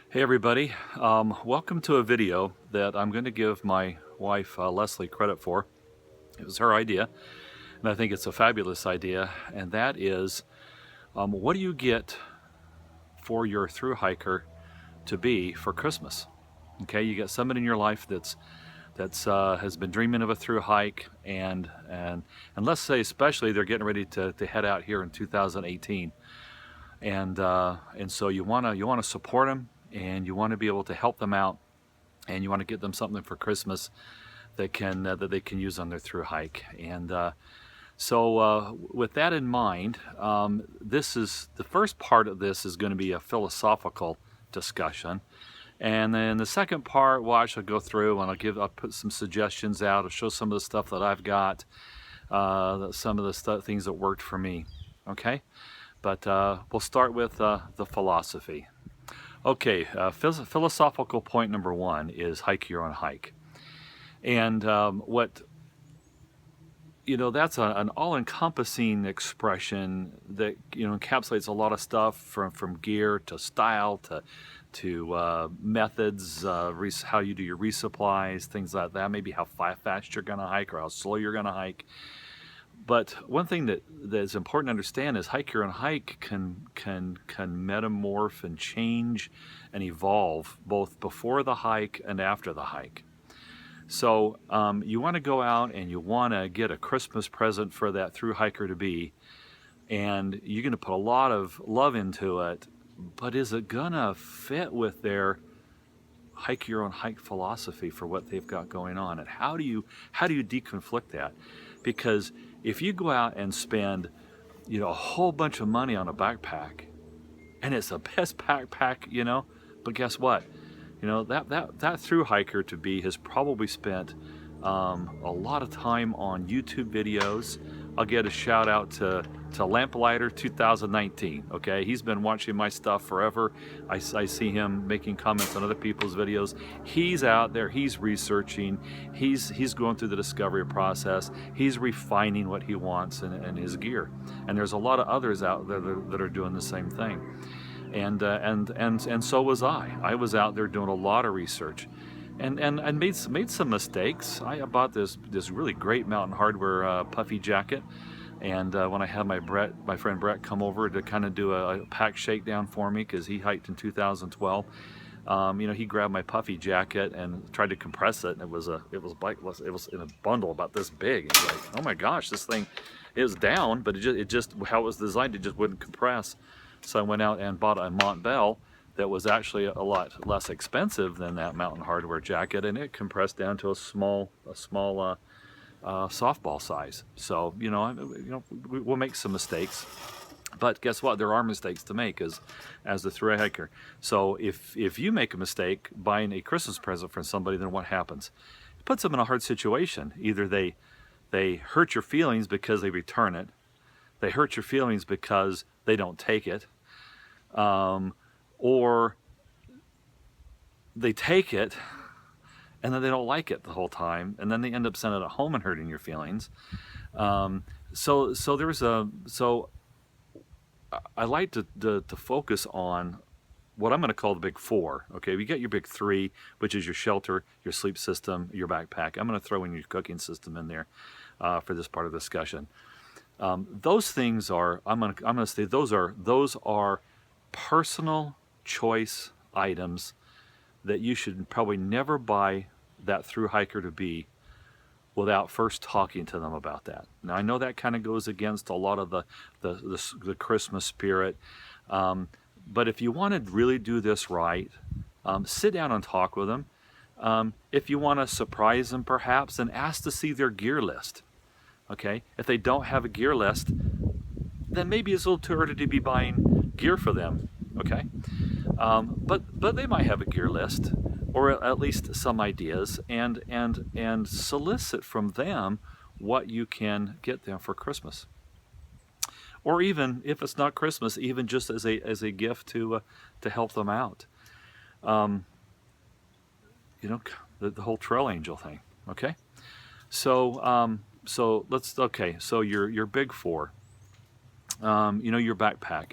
Hey everybody, welcome to a video that I'm going to give my wife Leslie credit for. It was her idea, and I think it's a fabulous idea, and that is, what do you get for your thru-hiker to be for Christmas? Okay, you got somebody in your life that's has been dreaming of a thru hike, and let's say especially they're getting ready to head out here in 2018, and so you wanna support them, and you want to be able to help them out, and you want to get them something for Christmas that they can use on their thru hike. And with that in mind, this is the first part of this is going to be a philosophical discussion, and then the second part, well, I shall go through and I'll put some suggestions out. I'll show some of the stuff that I've got, some of the things that worked for me. Okay, but we'll start with the philosophy. Okay, philosophical point number one is hike your own hike. And that's an all-encompassing expression that, encapsulates a lot of stuff from gear to style to methods, how you do your resupplies, things like that, maybe how fast you're going to hike or how slow you're going to hike. But one thing that is important to understand is hike your own hike can metamorph and change and evolve both before the hike and after the hike. So you want to go out and you want to get a Christmas present for that thru-hiker to be, and you're going to put a lot of love into it, but is it gonna fit with their hike your own hike philosophy for what they've got going on? And how do you deconflict that? Because if you go out and spend a whole bunch of money on a backpack, and it's the best backpack, but guess what? That thru-hiker to be has probably spent a lot of time on YouTube videos. I'll get a shout out to Lamplighter 2019. Okay, he's been watching my stuff forever. I see him making comments on other people's videos. He's out there, he's researching, he's going through the discovery process, he's refining what he wants in his gear. And there's a lot of others out there that are doing the same thing. And so was I. I was out there doing a lot of research, and made some mistakes. I bought this really great Mountain Hardwear puffy jacket, and when I had my friend Brett come over to kind of do a pack shakedown for me because he hiked in 2012, he grabbed my puffy jacket and tried to compress it, and it was in a bundle about this big. And he's like, oh my gosh, this thing is down, but it just how it was designed, it just wouldn't compress. So I went out and bought a Montbell that was actually a lot less expensive than that Mountain Hardwear jacket, and it compressed down to a small softball size. So we'll make some mistakes, but guess what? There are mistakes to make as the thru-hiker. So if you make a mistake buying a Christmas present for somebody, then what happens? It puts them in a hard situation. Either they hurt your feelings because they return it, they hurt your feelings because they don't take it, or they take it and then they don't like it the whole time, and then they end up sending it home and hurting your feelings. So I like to focus on what I'm going to call the big four. Okay, you get your big three, which is your shelter, your sleep system, your backpack. I'm going to throw in your cooking system in there for this part of the discussion. Those things are, I'm gonna say those are personal choice items that you should probably never buy that thru-hiker to be without first talking to them about that. Now I know that kind of goes against a lot of the Christmas spirit, but if you want to really do this right, sit down and talk with them. If you want to surprise them perhaps, then ask to see their gear list. Okay, if they don't have a gear list, then maybe it's a little too early to be buying gear for them. Okay, but they might have a gear list, or at least some ideas, and solicit from them what you can get them for Christmas, or even if it's not Christmas, even just as a gift to help them out. The whole trail angel thing. Okay, so. So your big four, your backpack.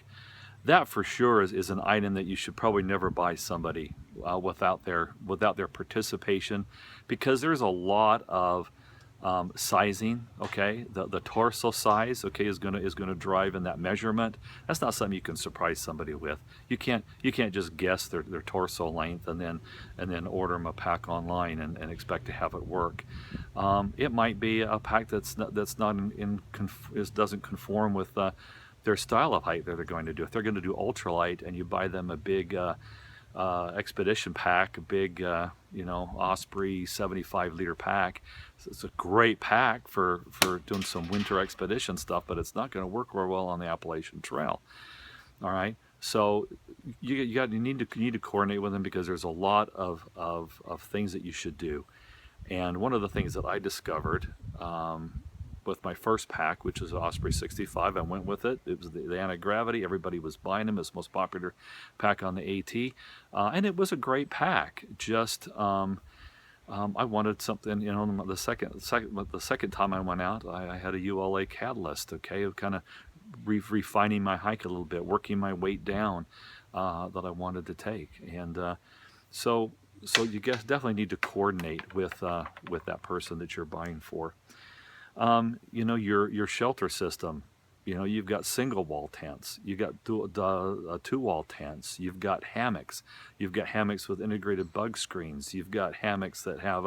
that for sure is an item that you should probably never buy somebody without their participation, because there's a lot of sizing. Okay, the torso size, okay, is gonna drive in that measurement. That's not something you can surprise somebody with. You can't just guess their torso length and then order them a pack online and expect to have it work. It might be a pack that's not doesn't conform with their style of hike that they're going to do. If they're going to do ultralight and you buy them a big expedition pack, a big Osprey 75-liter pack, it's a great pack for doing some winter expedition stuff, but it's not going to work real well on the Appalachian Trail. All right, so you need to coordinate with them, because there's a lot of things that you should do. And one of the things that I discovered with my first pack, which was an Osprey 65, I went with it. It was the anti-gravity. Everybody was buying them. It's the most popular pack on the AT. And it was a great pack. Just, I wanted something, the second time I went out, I had a ULA catalyst, okay, of kind of refining my hike a little bit, working my weight down that I wanted to take. And so you definitely need to coordinate with that person that you're buying for. Your shelter system. You've got single wall tents, you've got two wall tents, you've got hammocks, with integrated bug screens, you've got hammocks that have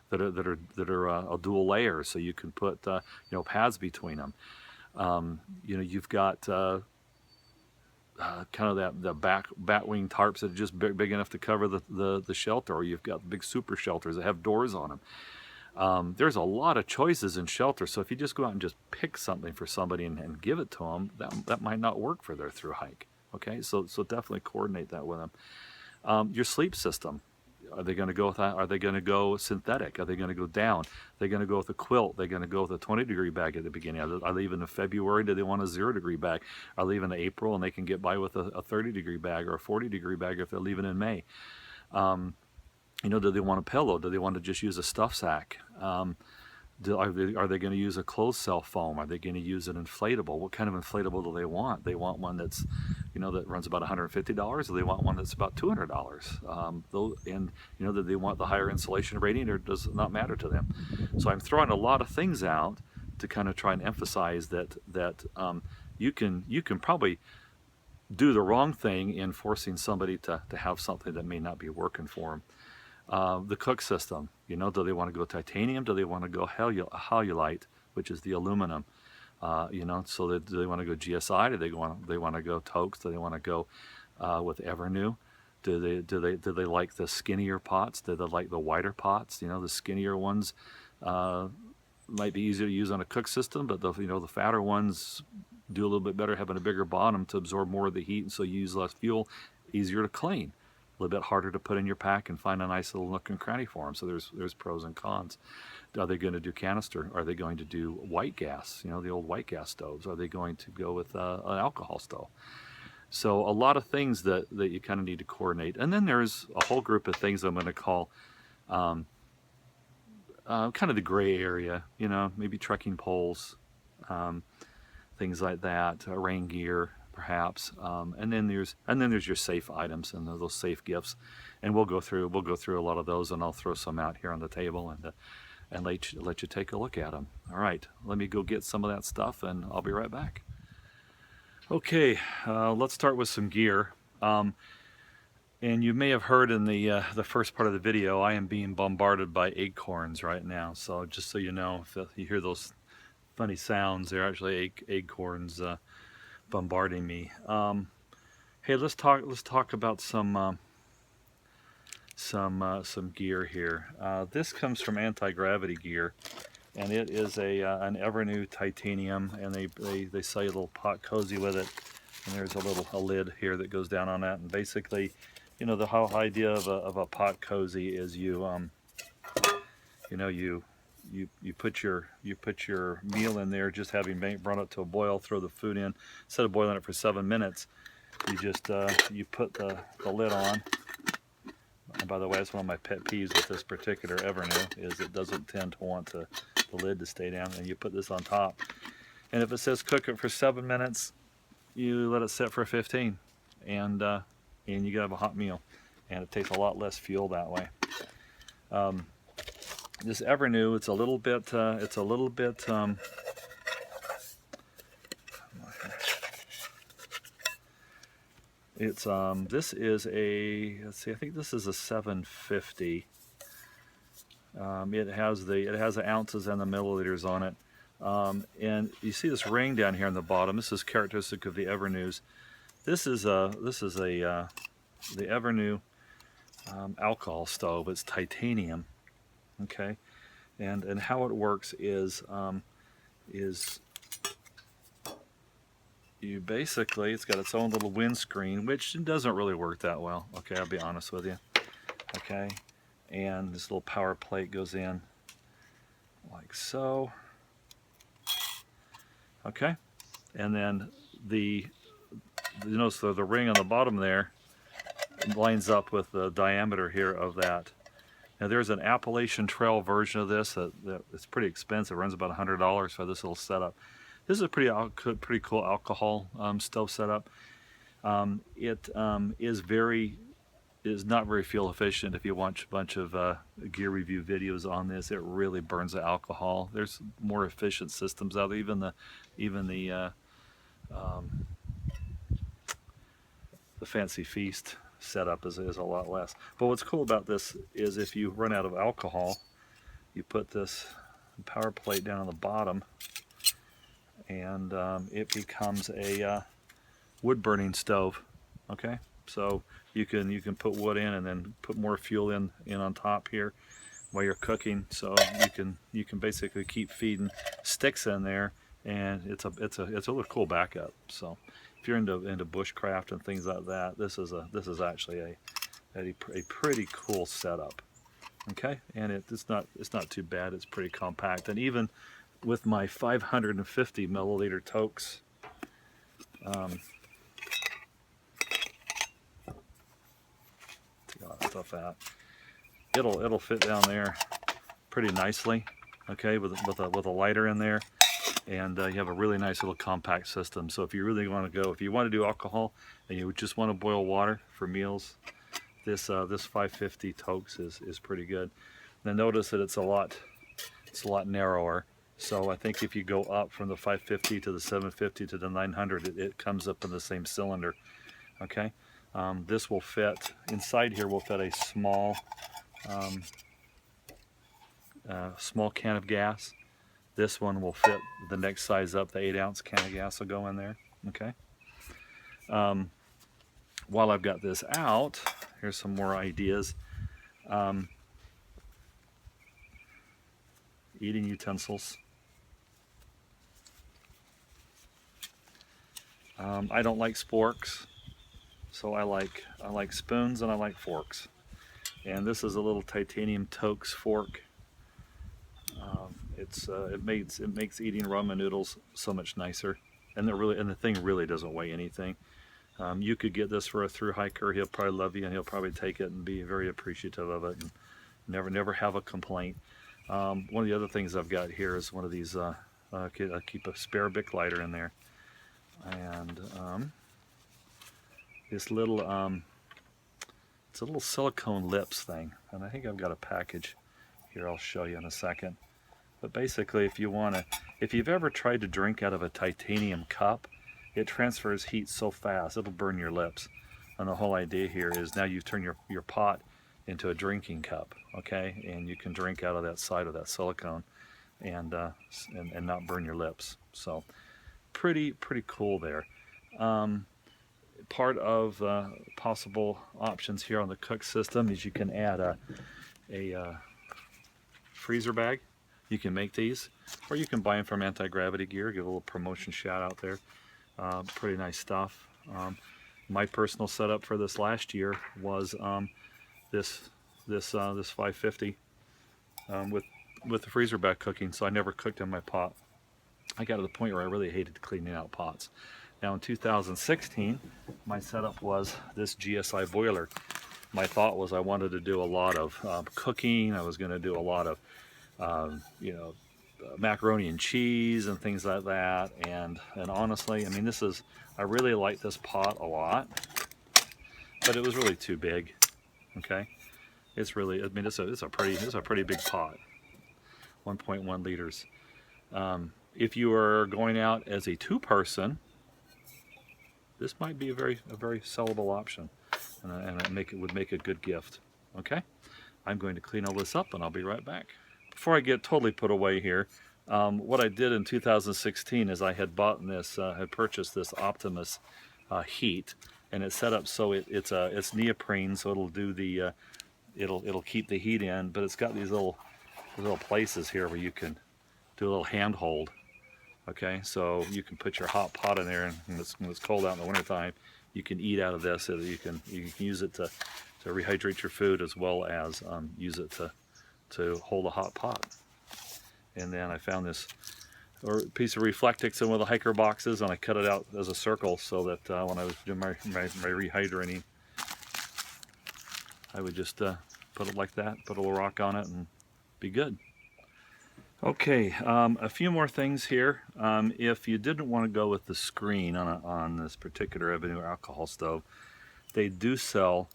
that are a dual layer, so you can put pads between them. You've got kind of the bat wing tarps that are just big enough to cover the shelter, or you've got big super shelters that have doors on them. There's a lot of choices in shelter, so if you just go out and just pick something for somebody and give it to them, that might not work for their through hike. Okay, so definitely coordinate that with them. Your sleep system. Are they going to go with that? Are they going to go synthetic? Are they going to go down? Are they going to go with a quilt? Are they going to go with a 20-degree bag at the beginning? Are they leaving in February? Do they want a 0-degree bag? Are they leaving in April and they can get by with a 30-degree bag or a 40-degree bag if they're leaving in May? Do they want a pillow? Do they want to just use a stuff sack? Are they going to use a closed cell foam? Are they going to use an inflatable? What kind of inflatable do they want? They want one that's, that runs about $150, or they want one that's about $200. Do they want the higher insulation rating, or does it not matter to them? So I'm throwing a lot of things out to kind of try and emphasize that you can probably do the wrong thing in forcing somebody to have something that may not be working for them. The cook system, do they want to go titanium? Do they want to go halulite, which is the aluminum? Do they want to go GSI? Do they want to go Tokes? Do they want to go with Evernew? Do they like the skinnier pots? Do they like the wider pots? The skinnier ones might be easier to use on a cook system, but the fatter ones do a little bit better having a bigger bottom to absorb more of the heat, and so you use less fuel, easier to clean. A little bit harder to put in your pack and find a nice little nook and cranny for them. So there's pros and cons. Are they going to do canister? Are they going to do white gas? The old white gas stoves. Are they going to go with an alcohol stove? So a lot of things that you kind of need to coordinate. And then there's a whole group of things I'm going to call kind of the gray area. Maybe trekking poles, things like that, rain gear, perhaps, and then there's your safe items and those safe gifts, and we'll go through a lot of those, and I'll throw some out here on the table and let you take a look at them. All right, let me go get some of that stuff, and I'll be right back. Okay, let's start with some gear. And you may have heard in the first part of the video, I am being bombarded by acorns right now. So just so you know, if you hear those funny sounds, they're actually acorns bombarding me. Hey, let's talk about some gear here. This comes from Anti-Gravity Gear, and it is an Evernew titanium, and they sell you a little pot cozy with it, and there's a lid here that goes down on that. And basically, the whole idea of a pot cozy is you put your meal in there, just having brought it to a boil, throw the food in. Instead of boiling it for 7 minutes, you just you put the lid on. And by the way, that's one of my pet peeves with this particular Evernew, is it doesn't tend to want the lid to stay down, and you put this on top. And if it says cook it for 7 minutes, you let it sit for 15. and you can have a hot meal, and it takes a lot less fuel that way. This Evernew, it's a little bit this is a, let's see, I think this is a 750. It has the ounces and the milliliters on it. And you see this ring down here on the bottom. This is characteristic of the Evernews. This is the Evernew alcohol stove. It's titanium. Okay, and how it works is you basically, it's got its own little windscreen, which doesn't really work that well. Okay, I'll be honest with you. Okay, and this little power plate goes in like so. Okay, and then you notice the ring on the bottom there lines up with the diameter here of that. Now there's an Appalachian Trail version of this that it's pretty expensive. It runs about $100 for this little setup. This is a pretty cool alcohol stove setup. It is not very fuel efficient. If you watch a bunch of gear review videos on this, it really burns the alcohol. There's more efficient systems out there. Even the Fancy Feast setup is a lot less. But what's cool about this is if you run out of alcohol, you put this power plate down on the bottom, and it becomes a wood burning stove. Okay, so you can put wood in and then put more fuel in on top here while you're cooking. So you can basically keep feeding sticks in there, and it's a really cool backup. So if you're into bushcraft and things like that, this is actually a pretty cool setup. Okay, and it's not too bad. It's pretty compact, and even with my 550 milliliter toques, take all that stuff out. It'll fit down there pretty nicely. Okay, with a lighter in there. And you have a really nice little compact system. So if you really want to if you want to do alcohol and you just want to boil water for meals, this 550 toques is pretty good. Now notice that it's a lot narrower. So I think if you go up from the 550 to the 750 to the 900, it comes up in the same cylinder. Okay, this will fit inside here. Will fit a small can of gas. This one will fit the next size up. The 8-ounce can of gas will go in there. Okay. While I've got this out, here's some more ideas. Eating utensils. I don't like sporks, so I like spoons and I like forks. And this is a little titanium Toques fork. It makes eating ramen noodles so much nicer, and the thing really doesn't weigh anything. You could get this for a Thru-Hiker. He'll probably love you, and he'll probably take it and be very appreciative of it, and never have a complaint. One of the other things I've got here is one of these. I keep a spare Bic lighter in there, and this little it's a little silicone lips thing, and I think I've got a package here. I'll show you in a second. But basically, if you've ever tried to drink out of a titanium cup, it transfers heat so fast it'll burn your lips. And the whole idea here is now you turn your pot into a drinking cup, okay, and you can drink out of that side of that silicone, and not burn your lips. So pretty cool there. Part of possible options here on the cook system is you can add a freezer bag. You can make these, or you can buy them from Anti-Gravity Gear. Give a little promotion shout out there. Pretty nice stuff. My personal setup for this last year was this 550 with the freezer bag cooking, so I never cooked in my pot. I got to the point where I really hated cleaning out pots. Now in 2016, my setup was this GSI boiler. My thought was I wanted to do a lot of cooking. I was going to do a lot of macaroni and cheese and things like that. And honestly, I mean, I really like this pot a lot. but it was really too big. Okay, it's really, I mean, it's a pretty big pot, 1.1 liters. If you are going out as a two-person, this might be a very sellable option, and it would make a good gift. Okay, I'm going to clean all this up, and I'll be right back. Before I get totally put away here, what I did in 2016 is I had had purchased this Optimus heat, and it's set up so it's neoprene, so it'll do the it'll keep the heat in, but it's got these little places here where you can do a little handhold. Okay, so you can put your hot pot in there, and when it's cold out in the wintertime, you can eat out of this. So you can use it to rehydrate your food, as well as use it to hold a hot pot. And then I found this piece of Reflectix in one of the hiker boxes, and I cut it out as a circle so that when I was doing my rehydrating, I would just put it like that, put a little rock on it, and be good. Okay, a few more things here. If you didn't want to go with the screen on this particular Avenue alcohol stove, they do sell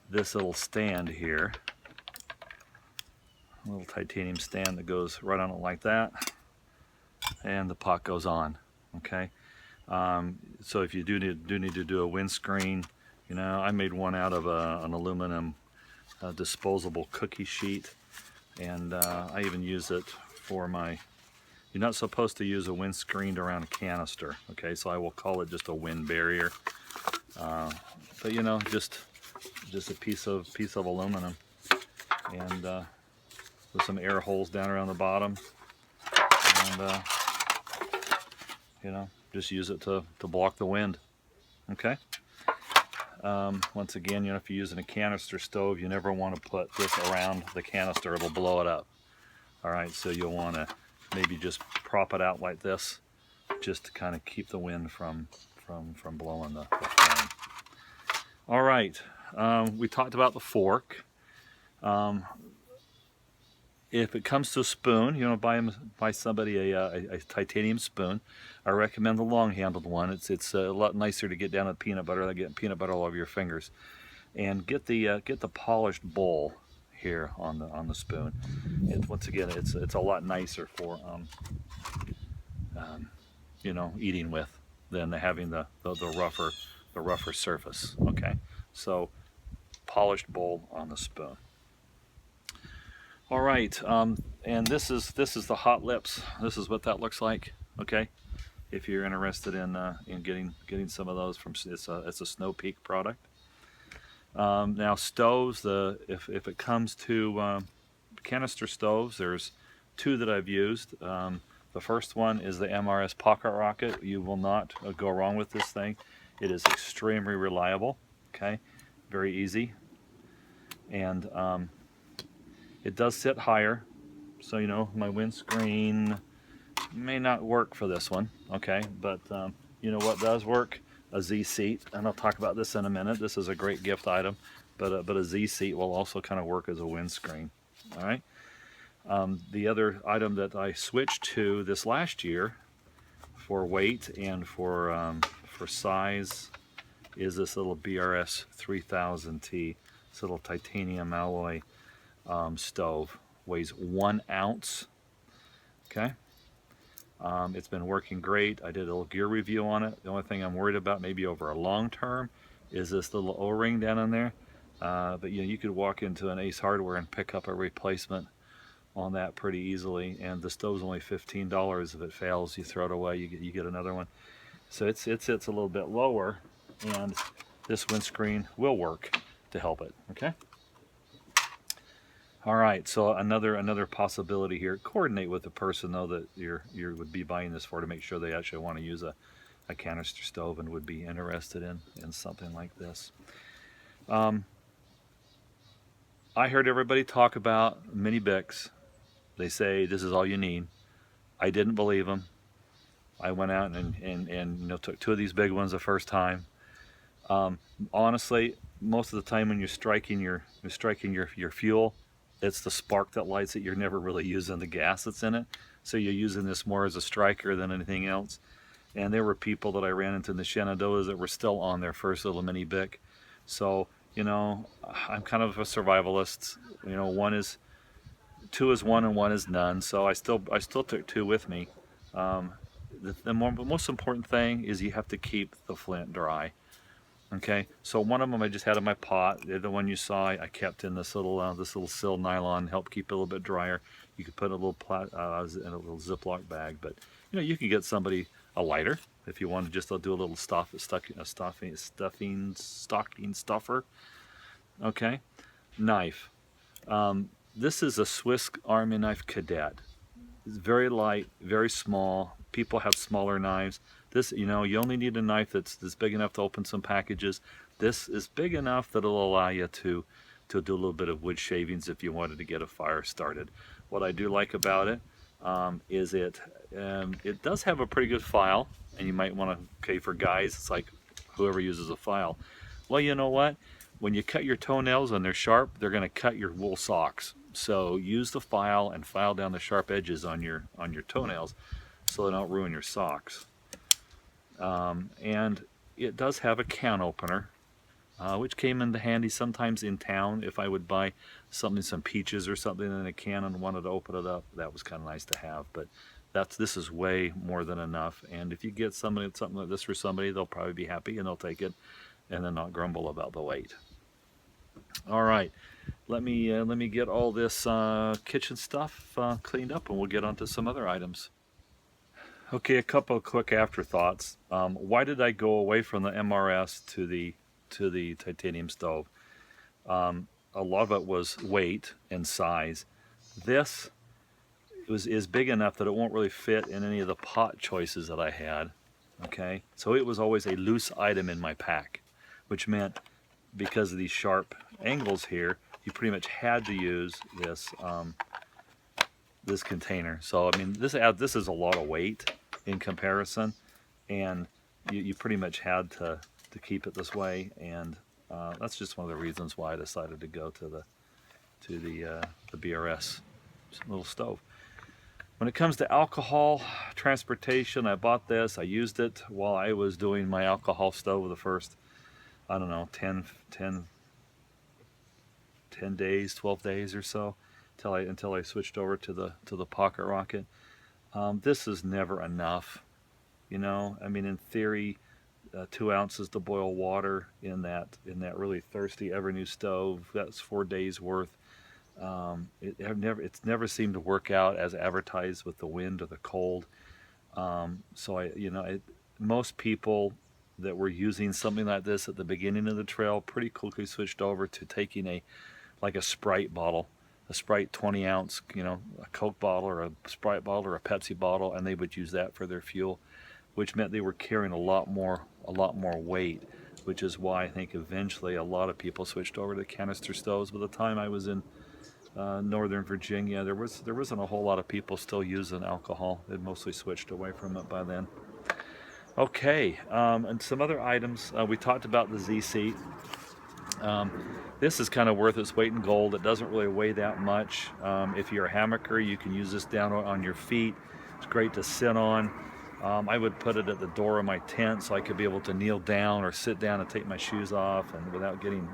this little stand here, a little titanium stand that goes right on it like that, and the pot goes on. Okay, so if you do need to do a windscreen, you know, I made one out of an aluminum disposable cookie sheet, and I even use it for my, you're not supposed to use a windscreen around a canister, okay, so I will call it just a wind barrier, but you know, just a piece of aluminum, and with some air holes down around the bottom, and you know, just use it to block the wind. Okay, once again, you know, if you're using a canister stove, you never want to put this around the canister, it'll blow it up. All right, so you'll want to maybe just prop it out like this, just to kind of keep the wind from blowing the flame. All right, we talked about the fork. If it comes to a spoon, you know, buy somebody a titanium spoon. I recommend the long-handled one. It's a lot nicer to get down with peanut butter than getting peanut butter all over your fingers. And get the polished bowl here on the spoon. Once again, it's a lot nicer for you know, eating with than having the rougher surface. Okay, so polished bowl on the spoon. All right, and this is the Hot Lips. This is what that looks like. Okay, if you're interested in getting some of those from, it's a Snow Peak product. Now stoves, if it comes to canister stoves, there's two that I've used. The first one is the MRS Pocket Rocket. You will not go wrong with this thing. It is extremely reliable. Okay, very easy, and it does sit higher, so you know, my windscreen may not work for this one. Okay, but you know what does work? A Z seat, and I'll talk about this in a minute. This is a great gift item, but a Z seat will also kind of work as a windscreen. All right. The other item that I switched to this last year for weight and for size is this little BRS 3000T. This little titanium alloy stove. Weighs 1 ounce. Okay. It's been working great. I did a little gear review on it. The only thing I'm worried about, maybe over a long term, is this little O-ring down in there. But you know, you could walk into an Ace Hardware and pick up a replacement on that pretty easily. And the stove's only $15. If it fails, you throw it away. You get another one. So it sits a little bit lower, and this windscreen will work to help it. Okay. All right, so another possibility here. Coordinate with the person though that you would be buying this for, to make sure they actually want to use a canister stove and would be interested in something like this. I heard everybody talk about mini Bics. They say this is all you need. I didn't believe them. I went out and you know, took 2 of these big ones the first time. Honestly, most of the time when you're striking your fuel, it's the spark that lights it. You're never really using the gas that's in it. So you're using this more as a striker than anything else. And there were people that I ran into in the Shenandoahs that were still on their first little mini Bic. So, you know, I'm kind of a survivalist. You know, two is one and one is none. So I still took two with me. Um, the most important thing is you have to keep the flint dry. Okay, so one of them I just had in my pot. The other one you saw, I kept in this little sill nylon, help keep it a little bit drier. You could put in a little Ziploc bag, but you know you can get somebody a lighter if you want to just do a little stocking stuffer. Okay, knife. This is a Swiss Army knife cadet. It's very light, very small. People have smaller knives. This, you know, you only need a knife that's big enough to open some packages. This is big enough that it'll allow you to do a little bit of wood shavings if you wanted to get a fire started. What I do like about it is it does have a pretty good file, and you might want to, okay, for guys, it's like whoever uses a file. Well, you know what? When you cut your toenails and they're sharp, they're going to cut your wool socks. So use the file and file down the sharp edges on your toenails so they don't ruin your socks. And it does have a can opener, which came into handy sometimes in town. If I would buy something, some peaches or something in a can and wanted to open it up, that was kind of nice to have. But this is way more than enough. And if you get something like this for somebody, they'll probably be happy and they'll take it and then not grumble about the weight. All right, let me get all this kitchen stuff cleaned up, and we'll get on to some other items. Okay, a couple of quick afterthoughts. Why did I go away from the MRS to the titanium stove? A lot of it was weight and size. This is big enough that it won't really fit in any of the pot choices that I had. Okay, so it was always a loose item in my pack, which meant because of these sharp angles here, you pretty much had to use this container. So I mean, this is a lot of weight in comparison, and you pretty much had to keep it this way, and that's just one of the reasons why I decided to go to the BRS little stove. When it comes to alcohol transportation, I bought this. I used it while I was doing my alcohol stove the first, I don't know, 10 days, 12 days or so, until I switched over to the pocket rocket. This is never enough, you know. I mean, in theory, 2 ounces to boil water in that really thirsty Evernew stove. That's 4 days worth. It's never seemed to work out as advertised with the wind or the cold. Most people that were using something like this at the beginning of the trail pretty quickly switched over to taking a Sprite bottle, a Sprite 20 ounce, you know, a Coke bottle or a Sprite bottle or a Pepsi bottle, and they would use that for their fuel, which meant they were carrying a lot more weight, which is why I think eventually a lot of people switched over to canister stoves. By the time I was in Northern Virginia, there wasn't a whole lot of people still using alcohol. They'd mostly switched away from it by then. Okay, and some other items. We talked about the Z seat. This is kind of worth its weight in gold. It doesn't really weigh that much. If you're a hammocker, you can use this down on your feet. It's great to sit on. I would put it at the door of my tent so I could be able to kneel down or sit down and take my shoes off, and without getting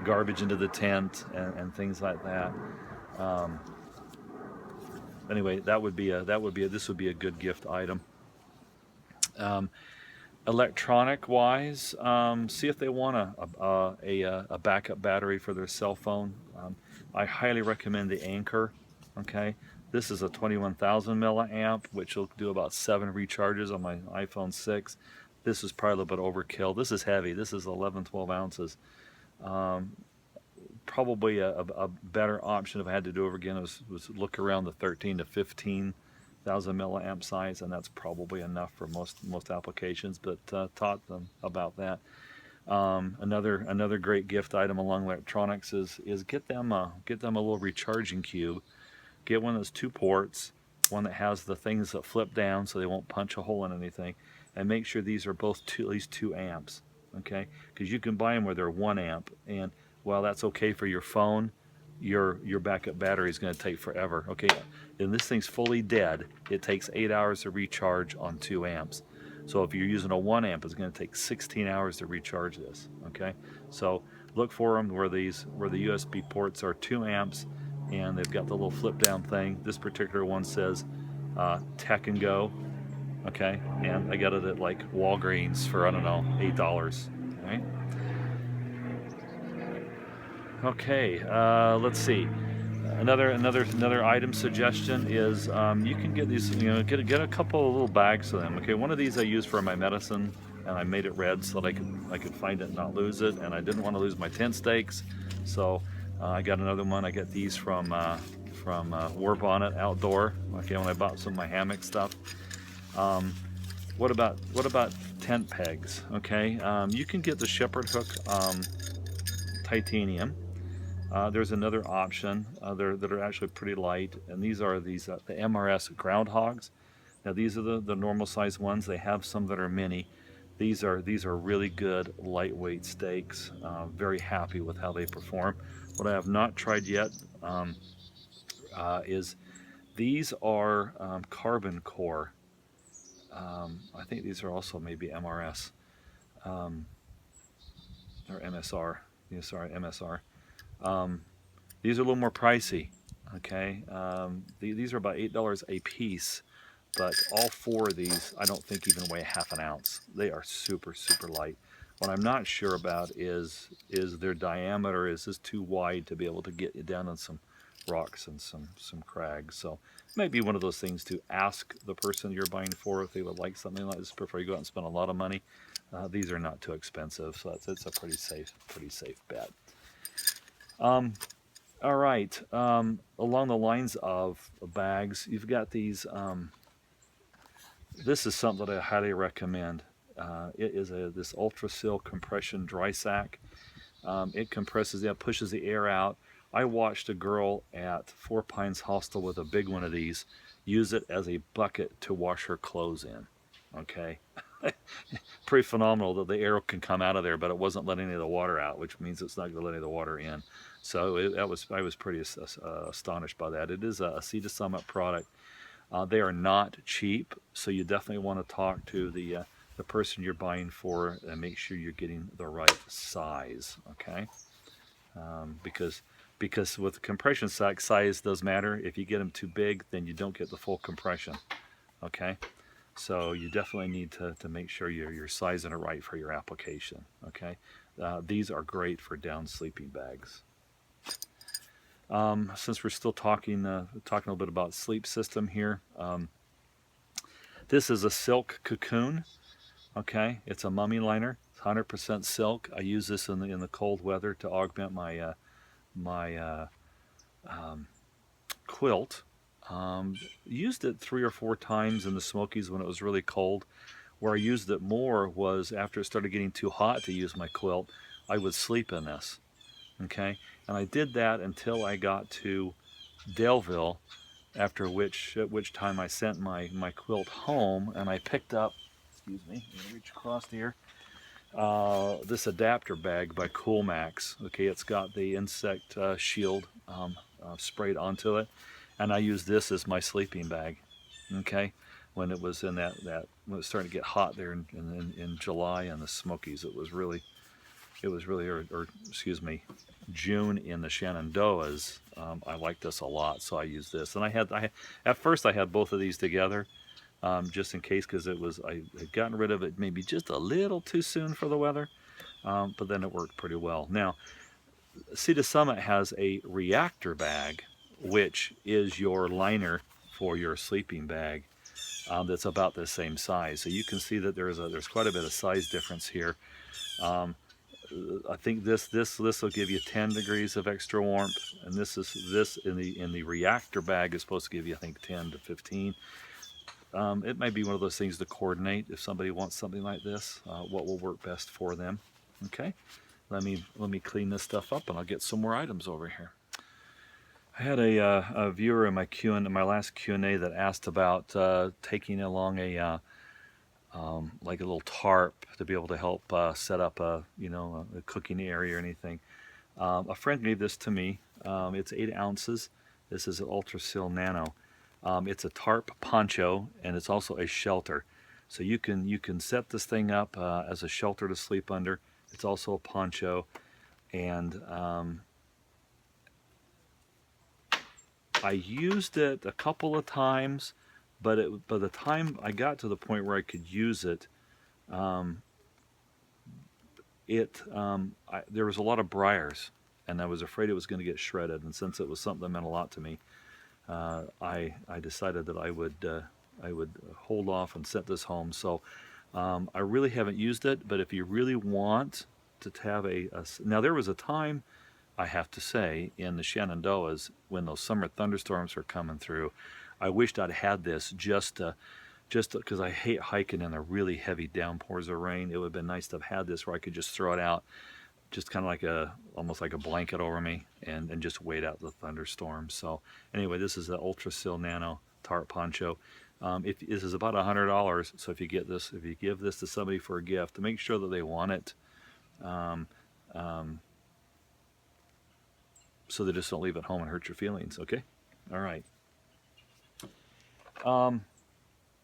garbage into the tent and things like that. Anyway, this would be a good gift item. Electronic wise, see if they want a backup battery for their cell phone. I highly recommend the Anchor. Okay, this is a 21,000 milliamp, which will do about 7 recharges on my iPhone 6. This is probably a little bit overkill. This is heavy. This is 11-12 ounces. Probably a better option if I had to do it over again was look around the 13 to 15,000 milliamp size, and that's probably enough for most applications. But taught them about that. Another great gift item along electronics is get them a little recharging cube. Get one that's 2 ports, one that has the things that flip down so they won't punch a hole in anything, and make sure these are both at least 2 amps. Okay, because you can buy them where they're 1 amp, and while that's okay for your phone, your backup battery is going to take forever. Okay, and this thing's fully dead. It takes 8 hours to recharge on 2 amps. So if you're using a 1 amp, it's going to take 16 hours to recharge this. Okay, so look for them where the USB ports are 2 amps, and they've got the little flip down thing. This particular one says Tech and Go. Okay, and I got it at like Walgreens for, I don't know, $8. All right. Okay, let's see. Another item suggestion is you can get these, get a couple of little bags of them. Okay, one of these I use for my medicine, and I made it red so that I could find it and not lose it, and I didn't want to lose my tent stakes, so I got another one. I got these from War Bonnet Outdoor. Okay, when I bought some of my hammock stuff. What about tent pegs? Okay, you can get the shepherd hook titanium. There's another option that are actually pretty light, and these are the MRS groundhogs. Now these are the normal size ones. They have some that are mini. These are really good lightweight stakes. Very happy with how they perform. What I have not tried yet is these are carbon core. I think these are also maybe MRS or MSR. Yeah, sorry, MSR. These are a little more pricey. Okay, these are about $8 a piece, but all 4 of these I don't think even weigh half an ounce. They are super light. What I'm not sure about is their diameter. Is this too wide to be able to get you down on some rocks and some crags? So it might be one of those things to ask the person you're buying for if they would like something like this before you go out and spend a lot of money. These are not too expensive, so it's a pretty safe bet. All right, along the lines of bags, you've got these. This is something that I highly recommend. It is this Ultra-Seal compression dry sack. It compresses, pushes the air out. I watched a girl at Four Pines Hostel with a big one of these use it as a bucket to wash her clothes in. Okay, pretty phenomenal that the air can come out of there, but it wasn't letting any of the water out, which means it's not going to let any of the water in. So I was pretty astonished by that. It is a Sea to Summit product. They are not cheap, so you definitely want to talk to the person you're buying for and make sure you're getting the right size. Okay, because with compression sack, size does matter. If you get them too big, then you don't get the full compression. Okay, so you definitely need to make sure you're sizing it right for your application. Okay, these are great for down sleeping bags. Since we're still talking a little bit about sleep system here, this is a silk cocoon. Okay, it's a mummy liner. It's 100% silk. I use this in the cold weather to augment my quilt. Used it 3 or 4 times in the Smokies when it was really cold. Where I used it more was after it started getting too hot to use my quilt. I would sleep in this. Okay, and I did that until I got to Daleville, at which time I sent my quilt home, and I picked up, excuse me, I'm gonna reach across here, this adapter bag by Coolmax. Okay, it's got the insect shield sprayed onto it, and I use this as my sleeping bag. Okay, when it was in that when it was starting to get hot there in July in the Smokies, it was really, or excuse me, June in the Shenandoahs. I like this a lot, so I use this. And at first I had both of these together, just in case, because I had gotten rid of it maybe just a little too soon for the weather, but then it worked pretty well. Now, Sea to Summit has a reactor bag, which is your liner for your sleeping bag. That's about the same size. So you can see that there's quite a bit of size difference here. I think this will give you 10 degrees of extra warmth, and this in the reactor bag is supposed to give you, I think, 10 to 15. It might be one of those things to coordinate if somebody wants something like this. What will work best for them? Okay, let me clean this stuff up, and I'll get some more items over here. I had a viewer in my last Q&A that asked about taking along a like a little tarp to be able to help set up a cooking area or anything. A friend gave this to me. It's 8 ounces. This is an Ultra-Seal Nano. It's a tarp poncho, and it's also a shelter. So you can set this thing up as a shelter to sleep under. It's also a poncho, and I used it a couple of times, but by the time I got to the point where I could use it, there was a lot of briars, and I was afraid it was going to get shredded. And since it was something that meant a lot to me, I decided that I would hold off and set this home. So I really haven't used it, but if you really want to have now there was a time, I have to say, in the Shenandoahs when those summer thunderstorms were coming through, I wished I'd had this just because I hate hiking in the really heavy downpours of rain. It would have been nice to have had this where I could just throw it out, just kind of like almost like a blanket over me, and just wait out the thunderstorm. So anyway, this is the Ultra Sil Nano tarp poncho. This is about $100. So if you give this to somebody for a gift, to make sure that they want it, so they just don't leave it home and hurt your feelings. Okay, all right.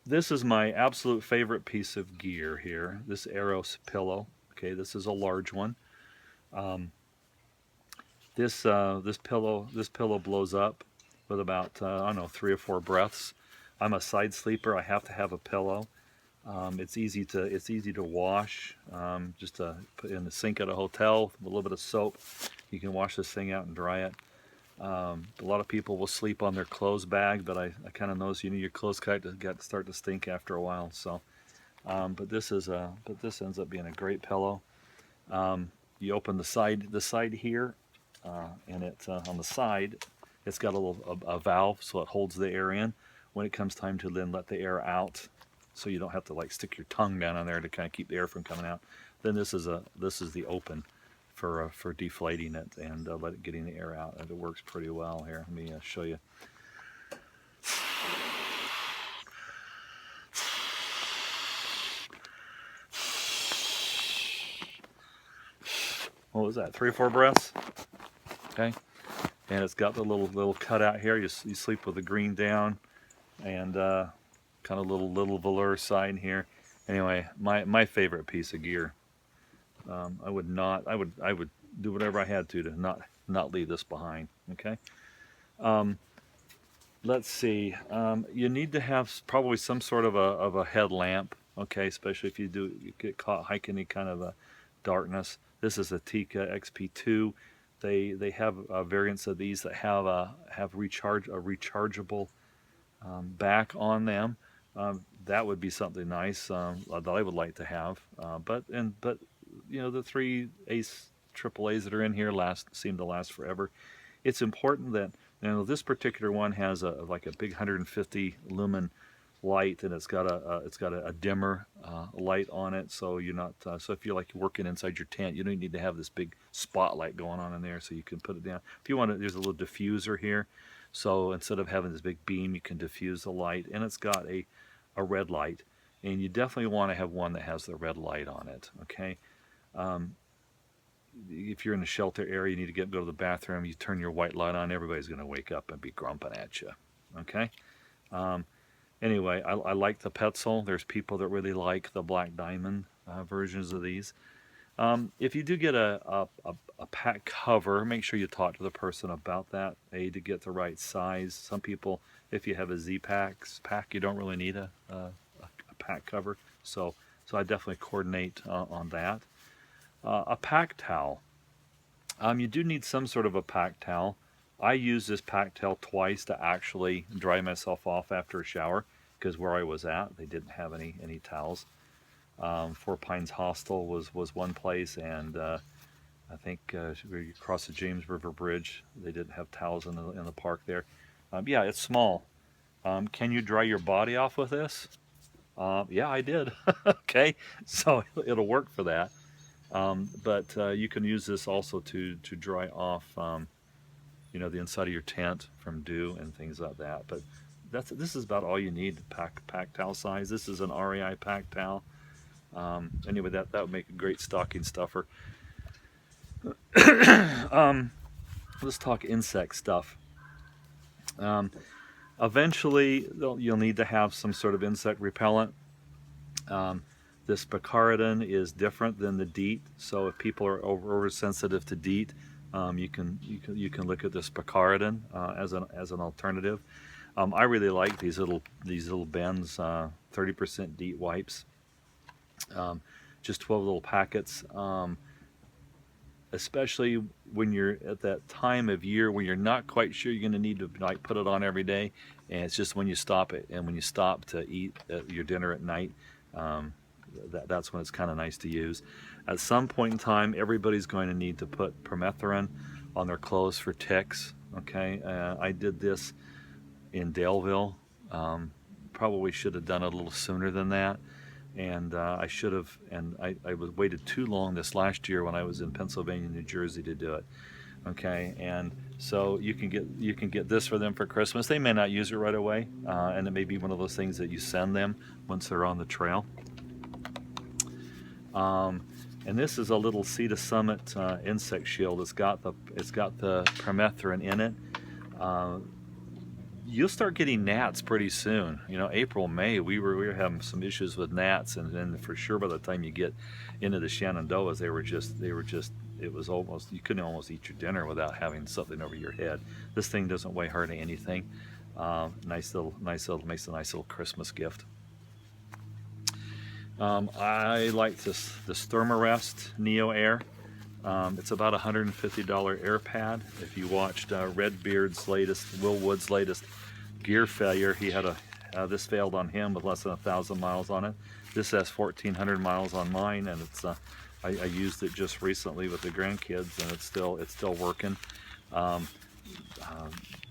This is my absolute favorite piece of gear here. This Eros pillow. Okay, this is a large one. This pillow blows up with about I don't know, 3 or 4 breaths. I'm a side sleeper. I have to have a pillow. It's easy to wash. Just to put in the sink at a hotel with a little bit of soap. You can wash this thing out and dry it. A lot of people will sleep on their clothes bag, but I kind of notice your clothes got to start to stink after a while. So, but this ends up being a great pillow. You open the side here, and it's on the side. It's got a valve, so it holds the air in. When it comes time to then let the air out, so you don't have to like stick your tongue down on there to kind of keep the air from coming out. Then this is the open for deflating it and getting the air out, and it works pretty well. Here, let me show you. What was that? 3 or 4 breaths. Okay, and it's got the little cutout here. You sleep with the green down, and kind of little velour side here. Anyway, my favorite piece of gear. I would do whatever I had to not leave this behind. Okay. Let's see. You need to have probably some sort of a headlamp. Okay, especially if you get caught hiking any kind of a darkness. This is a Tika XP2. They have variants of these that have rechargeable back on them. That would be something nice that I would like to have. But the 3 Ace AAAs that are in here seem to last forever. It's important that this particular one has like a big 150 lumen light, and it's got a dimmer light on it, so you're not so if you're working inside your tent, you don't need to have this big spotlight going on in there, so you can put it down. If you want to, there's a little diffuser here, so instead of having this big beam, you can diffuse the light, and it's got a red light, and you definitely want to have one that has the red light on it. Okay. If you're in a shelter area, you need to go to the bathroom, you turn your white light on, everybody's going to wake up and be grumping at you. Okay. Anyway, I like the Petzl. There's people that really like the black diamond versions of these. If you do get a pack cover, make sure you talk to the person about that, to get the right size. Some people, if you have a Z-pack, you don't really need a pack cover. So I definitely coordinate on that. A pack towel. You do need some sort of a pack towel. I use this pack towel twice to actually dry myself off after a shower, because where I was at, they didn't have any towels. Four Pines Hostel was one place, and I think across the James River Bridge, they didn't have towels in the park there. Yeah, it's small. Can you dry your body off with this? Yeah, I did. Okay, so it'll work for that. But you can use this also to dry off, the inside of your tent from dew and things like that. But this is about all you need. Pack towel size. This is an REI pack towel. Anyway, that would make a great stocking stuffer. Let's talk insect stuff. Eventually, you'll need to have some sort of insect repellent. This picaridin is different than the DEET, so if people are oversensitive to DEET, you can look at this picaridin as an alternative. I really like these little bins, 30% DEET wipes, just 12 little packets. Especially when you're at that time of year when you're not quite sure you're going to need to like put it on every day, and it's just when you stop it and when you stop to eat your dinner at night, that's when it's kind of nice to use. At some point in time, everybody's going to need to put permethrin on their clothes for ticks. Okay, I did this in Daleville. Probably should have done it a little sooner than that, and I should have. And I was waited too long this last year when I was in Pennsylvania, New Jersey to do it. Okay, and so you can get this for them for Christmas. They may not use it right away, and it may be one of those things that you send them once they're on the trail. And this is a little Sea to Summit insect shield. It's got the permethrin in it. You'll start getting gnats pretty soon. You know, April, May, we were having some issues with gnats, and then for sure by the time you get into the Shenandoahs, it was almost, you couldn't almost eat your dinner without having something over your head. This thing doesn't weigh hardly anything. Makes a nice little Christmas gift. I like this Thermarest Neo Air. It's about a $150 air pad. If you watched Will Wood's latest gear failure, he had this failed on him with less than 1,000 miles on it. This has 1,400 miles on mine, and it's I used it just recently with the grandkids, and it's still working.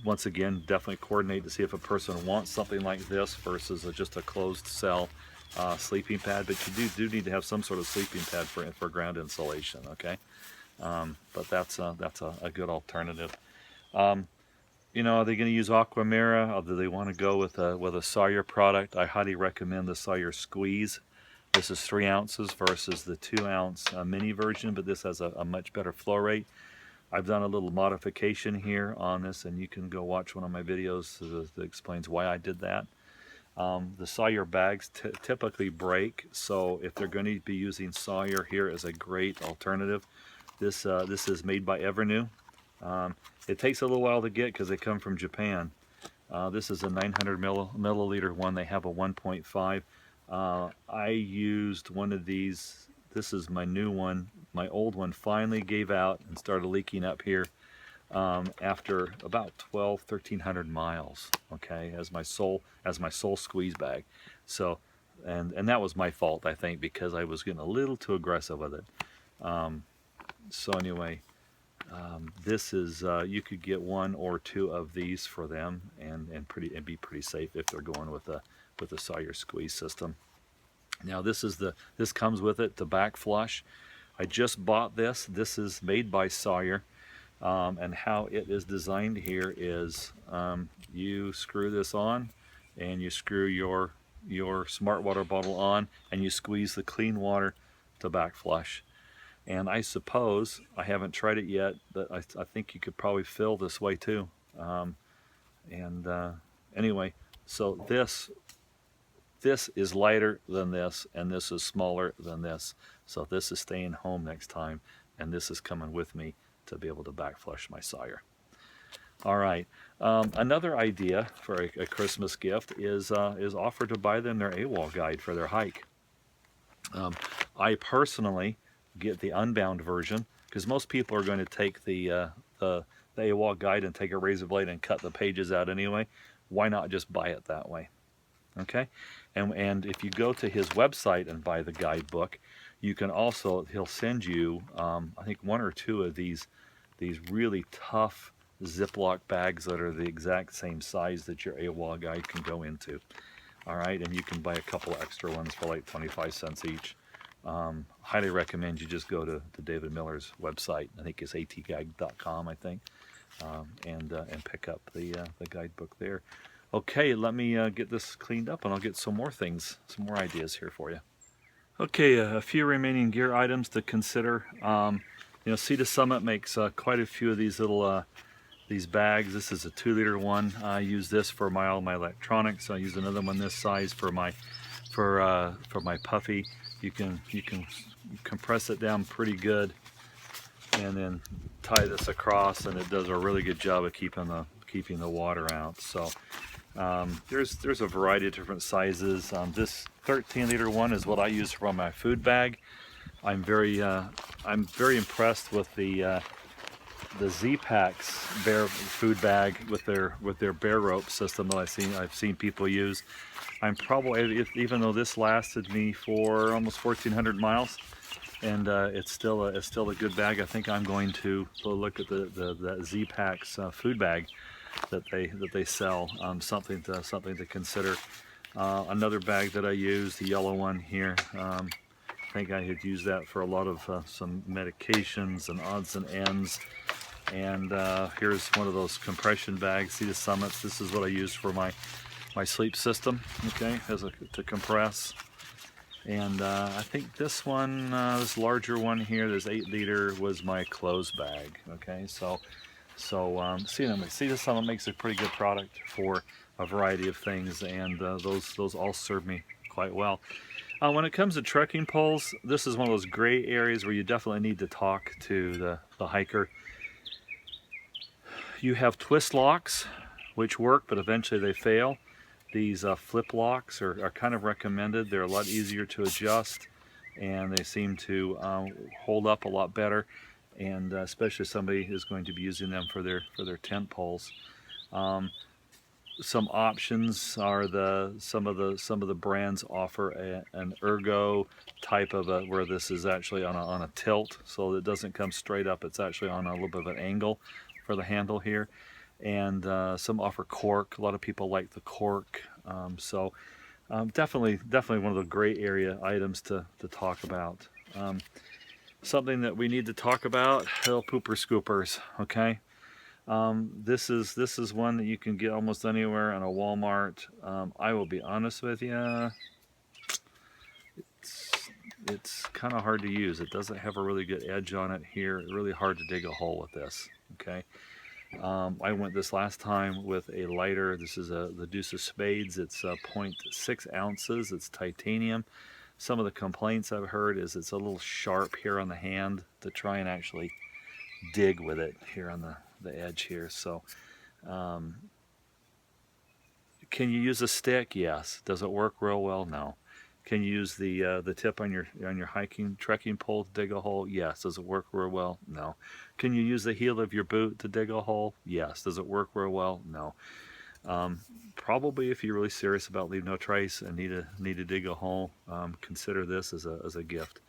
Once again, definitely coordinate to see if a person wants something like this versus just a closed cell sleeping pad, but you do need to have some sort of sleeping pad for ground insulation. Okay, but that's a good alternative. You know, are they going to use Aquamira, or do they want to go with a Sawyer product? I highly recommend the Sawyer Squeeze. This is 3 ounces versus the 2 ounce mini version, but this has a much better flow rate. I've done a little modification here on this, and you can go watch one of my videos that explains why I did that. The Sawyer bags typically break, so if they're going to be using Sawyer, here is a great alternative. This is made by Evernew. It takes a little while to get because they come from Japan. This is a 900 milliliter one. They have a 1.5. I used one of these. This is my new one. My old one finally gave out and started leaking up here after about 1,300 miles. Okay, as my sole squeeze bag. So, and that was my fault, I think, because I was getting a little too aggressive with it. So anyway, this is you could get 1 or 2 of these for them, and be pretty safe if they're going with the Sawyer squeeze system. Now this comes with it to back flush. I just bought this. This is made by Sawyer, and how it is designed here is you screw this on, and you screw your smart water bottle on, and you squeeze the clean water to back flush. And I suppose, I haven't tried it yet, but I think you could probably fill this way too. Anyway, so this is lighter than this, and this is smaller than this. So this is staying home next time, and this is coming with me to be able to back flush my Sawyer. All right, another idea for a Christmas gift is offer to buy them their AWOL guide for their hike. I personally get the unbound version because most people are going to take the AWOL guide and take a razor blade and cut the pages out anyway. Why not just buy it that way? Okay, and if you go to his website and buy the guidebook, you can also, he'll send you I think 1 or 2 of these really tough Ziploc bags that are the exact same size that your AWOL guide can go into. All right, and you can buy a couple extra ones for like 25 cents each. Highly recommend you just go to David Miller's website. I think it's atguide.com, I think, and pick up the guidebook there. Okay, let me get this cleaned up, and I'll get some more ideas here for you. Okay, a few remaining gear items to consider. You know, Sea to Summit makes quite a few of these little these bags. This is a 2-liter one. I use this for all my electronics. I use another one this size for my for my puffy. You can compress it down pretty good, and then tie this across, and it does a really good job of keeping the water out. So there's a variety of different sizes. This 13-liter one is what I use for my food bag. I'm very impressed with the Z-Packs bear food bag with their bear rope system that I've seen people use. I'm probably, even though this lasted me for almost 1,400 miles, and it's still a good bag, I think I'm going to look at the Z-Packs food bag that they sell. Something to consider. Another bag that I use, the yellow one here. I think I had used that for a lot of some medications and odds and ends. And here's one of those compression bags. See the Summits? This is what I use for my sleep system. Okay, to compress. And I think this one, this larger one here, this 8-liter, was my clothes bag. Okay, so see this Summit makes a pretty good product for a variety of things, and those all serve me quite well. When it comes to trekking poles, this is one of those gray areas where you definitely need to talk to the hiker. You have twist locks, which work, but eventually they fail. These flip locks are kind of recommended. They're a lot easier to adjust, and they seem to hold up a lot better, and especially if somebody is going to be using them for their tent poles. Some options are some of the brands offer an ergo type of where this is actually on a tilt, so it doesn't come straight up. It's actually on a little bit of an angle for the handle here, and some offer cork. A lot of people like the cork, so definitely one of the gray area items to talk about. Something that we need to talk about: hill pooper scoopers. Okay. This is one that you can get almost anywhere in a Walmart. I will be honest with you, it's kind of hard to use. It doesn't have a really good edge on it here. It's really hard to dig a hole with this. Okay, I went this last time with a lighter. This is the Deuce of Spades. It's 0.6 ounces. It's titanium. Some of the complaints I've heard is it's a little sharp here on the hand to try and actually dig with it here on the edge here. So can you use a stick? Yes. Does it work real well? No. Can you use the tip on your trekking pole to dig a hole? Yes. Does it work real well? No. Can you use the heel of your boot to dig a hole? Yes. Does it work real well? No. Probably if you're really serious about leave no trace and need to dig a hole, consider this as a gift.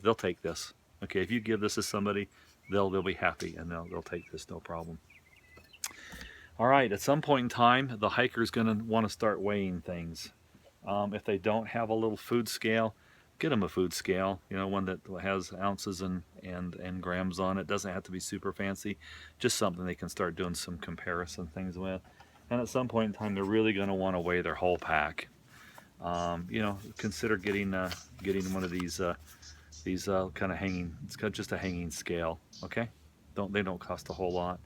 They'll take this. Okay, if you give this to somebody, they'll be happy, and they'll take this no problem. All right, at some point in time, the hiker's going to want to start weighing things. If they don't have a little food scale, get them a food scale. You know, one that has ounces and grams on it. Doesn't have to be super fancy, just something they can start doing some comparison things with. And at some point in time, they're really going to want to weigh their whole pack. You know, consider getting one of these kind of hanging. It's just a hanging scale. Okay, they don't cost a whole lot.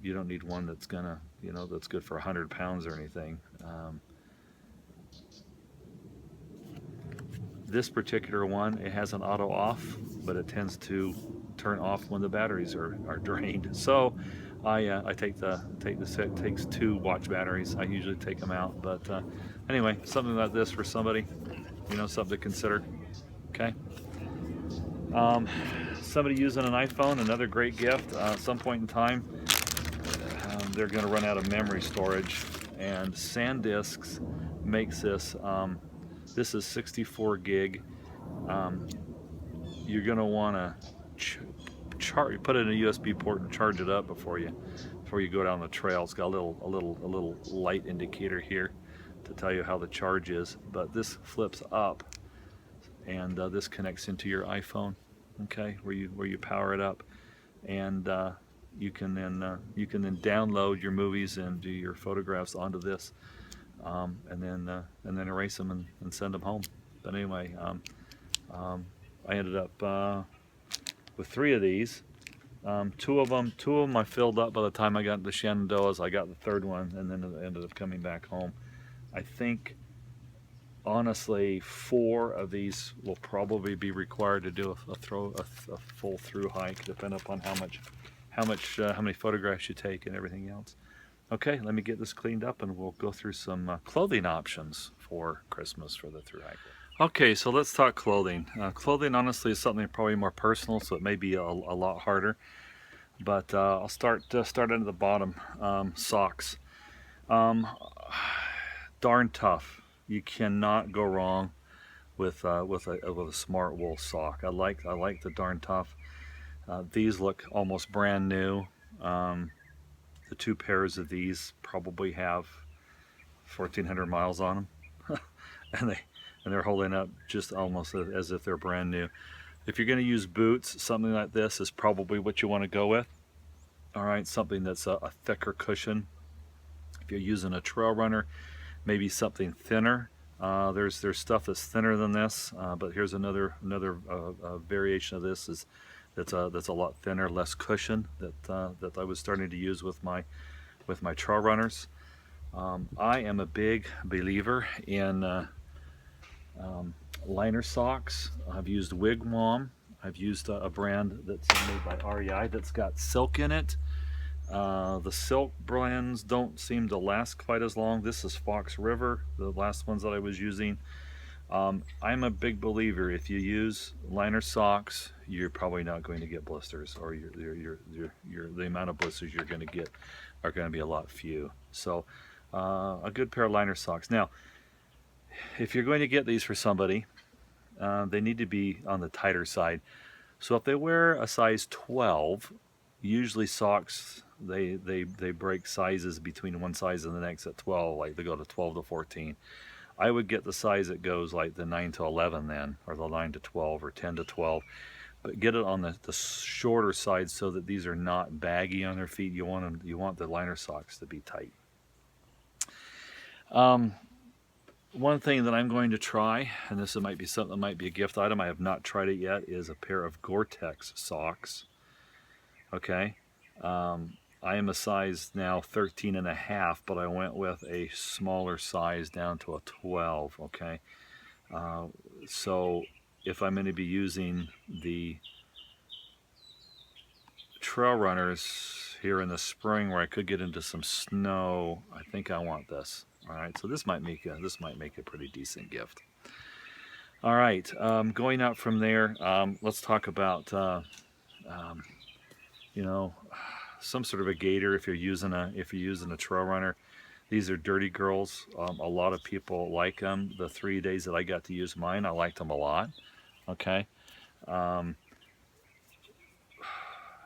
You don't need one that's gonna, that's good for 100 pounds or anything. This particular one, it has an auto off, but it tends to turn off when the batteries are drained. So I take the set. It takes 2 watch batteries. I usually take them out, but anyway, something like this for somebody, something to consider. Okay. Somebody using an iPhone, another great gift. At some point in time, they're going to run out of memory storage, and SanDisk makes this. This is 64 gig. You're going to want to put it in a USB port and charge it up before you go down the trail. It's got a little light indicator here to tell you how the charge is. But this flips up, and this connects into your iPhone. Okay, where you power it up, and you can then download your movies and do your photographs onto this, and then erase them and send them home. But anyway, I ended up with 3 of these. 2 of them I filled up by the time I got the Shenandoahs. I got the 3rd one, and then it ended up coming back home. I think Honestly, 4 of these will probably be required to do a full through hike, depending upon how many photographs you take and everything else. Okay, let me get this cleaned up and we'll go through some clothing options for Christmas for the through hiker. Okay, so let's talk clothing. Clothing honestly is something probably more personal, so it may be a lot harder. But I'll start into the bottom. Socks. Darn tough. You cannot go wrong with a smart wool sock. I like the darn tough. These look almost brand new. The 2 pairs of these probably have 1,400 miles on them, and they're holding up just almost as if they're brand new. If you're going to use boots, something like this is probably what you want to go with. All right, something that's a thicker cushion. If you're using a trail runner, maybe something thinner. There's stuff that's thinner than this, but here's another variation of this that's a lot thinner, less cushion that I was starting to use with my trail runners. I am a big believer in liner socks. I've used Wigwam. I've used a brand that's made by REI that's got silk in it. The silk brands don't seem to last quite as long. This is Fox River, the last ones that I was using. I'm a big believer, if you use liner socks, you're probably not going to get blisters, or the amount of blisters you're going to get are going to be a lot few. So a good pair of liner socks. Now, if you're going to get these for somebody, they need to be on the tighter side. So if they wear a size 12, usually socks, they break sizes between one size and the next at 12, like they go to 12 to 14. I would get the size that goes like the 9 to 11 then, or the 9 to 12 or 10 to 12, but get it on the shorter side so that these are not baggy on their feet. You want the liner socks to be tight. One thing that I'm going to try, and this might be something that might be a gift item, I have not tried it yet, is a pair of Gore-Tex socks. Okay. I am a size now 13 and a half, but I went with a smaller size down to a 12. Okay. So if I'm going to be using the trail runners here in the spring where I could get into some snow, I think I want this. All right, so this might make a pretty decent gift. All right, going out from there, let's talk about some sort of a gaiter if you're using a trail runner. These are Dirty Girls. A lot of people like them. The 3 days that I got to use mine, I liked them a lot. Okay.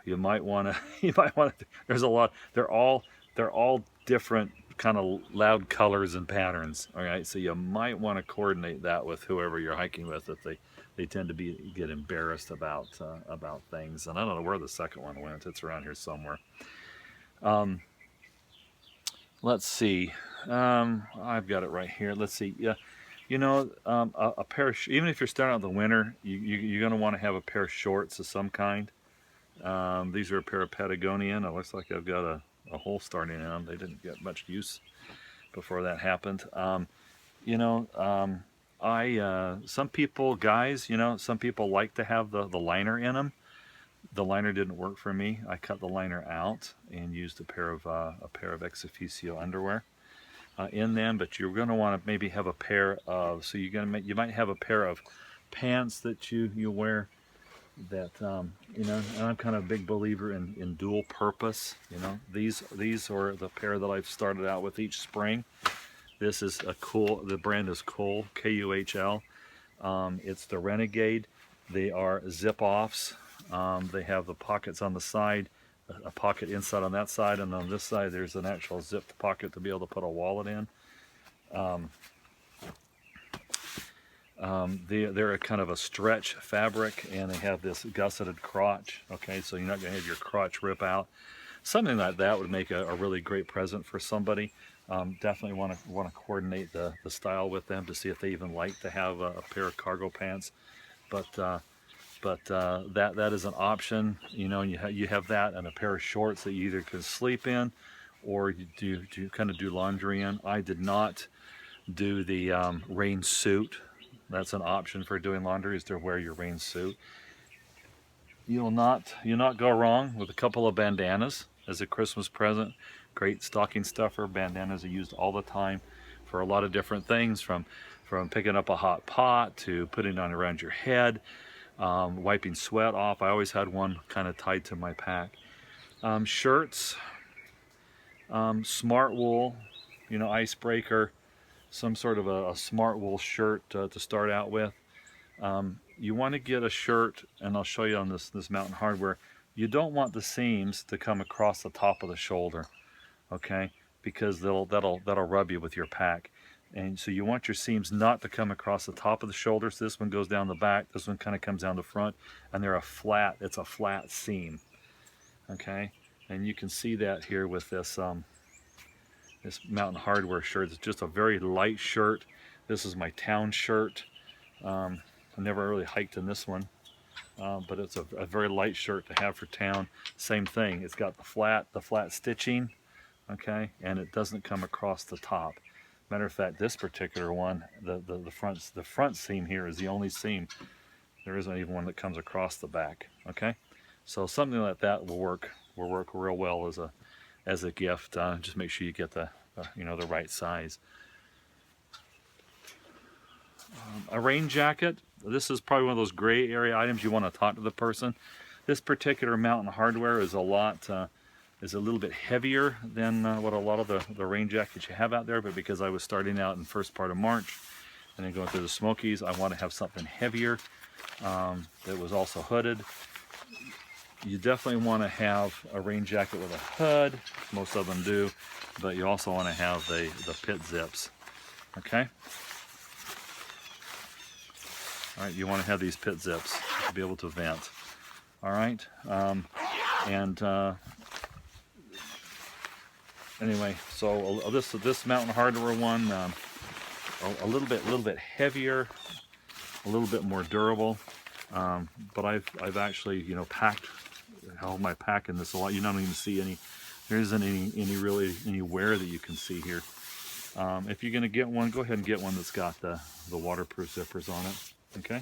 You might want to. There's a lot. They're all different kind of loud colors and patterns. All right, so you might want to coordinate that with whoever you're hiking with. If they tend to get embarrassed about things. And I don't know where the second one went. It's around here somewhere. Let's see. I've got it right here. Let's see. Yeah, a pair of even if you're starting out the winter, you're going to want to have a pair of shorts of some kind. These are a pair of Patagonian. It looks like I've got a hole starting in them. They didn't get much use before that happened. Some people, guys, some people like to have the liner in them. The liner didn't work for me. I cut the liner out and used a pair of ex officio underwear in them. But you're going to want to maybe have a pair of. So you might have a pair of pants that you wear. That and I'm kind of a big believer in dual purpose. These are the pair that I've started out with each spring. This is the brand is Kuhl, Kuhl. It's the Renegade. They are zip offs. They have the pockets on the side, a pocket inside on that side, and on this side there's an actual zipped pocket to be able to put a wallet in. They're a kind of a stretch fabric, and they have this gusseted crotch. Okay, so you're not going to have your crotch rip out. Something like that would make a really great present for somebody. Definitely want to coordinate the style with them to see if they even like to have a pair of cargo pants. But that is an option. You have that and a pair of shorts that you either can sleep in, or you kind of do laundry in. I did not do the rain suit. That's an option for doing laundry, is to wear your rain suit. You'll not go wrong with a couple of bandanas as a Christmas present. Great stocking stuffer. Bandanas are used all the time for a lot of different things, from picking up a hot pot to putting it on around your head, wiping sweat off. I always had one kind of tied to my pack. Shirts, smart wool, icebreaker, some sort of a smart wool shirt to start out with. You want to get a shirt, and I'll show you on this Mountain Hardwear. You don't want the seams to come across the top of the shoulder, okay? Because that'll rub you with your pack. And so you want your seams not to come across the top of the shoulders. This one goes down the back. This one kind of comes down the front, and it's a flat seam, okay? And you can see that here with this Mountain Hardwear shirt. It's just a very light shirt. This is my town shirt. I never really hiked in this one, but it's a very light shirt to have for town. Same thing. It's got the flat stitching, okay, and it doesn't come across the top. Matter of fact, this particular one, the front seam here is the only seam. There isn't even one that comes across the back. Okay, so something like that will work real well as a gift. Just make sure you get the right size. A rain jacket. This is probably one of those gray area items you want to talk to the person. This particular Mountain Hardwear is a little bit heavier than what a lot of the rain jackets you have out there, but because I was starting out in the first part of March and then going through the Smokies, I want to have something heavier that was also hooded. You definitely want to have a rain jacket with a hood. Most of them do, but you also want to have the pit zips. Okay. All right, you want to have these pit zips to be able to vent. All right, anyway, so this Mountain Hardwear one, a little bit heavier, a little bit more durable, but I've actually packed, held my pack in this a lot. You don't even see any. There isn't any wear that you can see here. If you're going to get one, go ahead and get one that's got the waterproof zippers on it. Okay.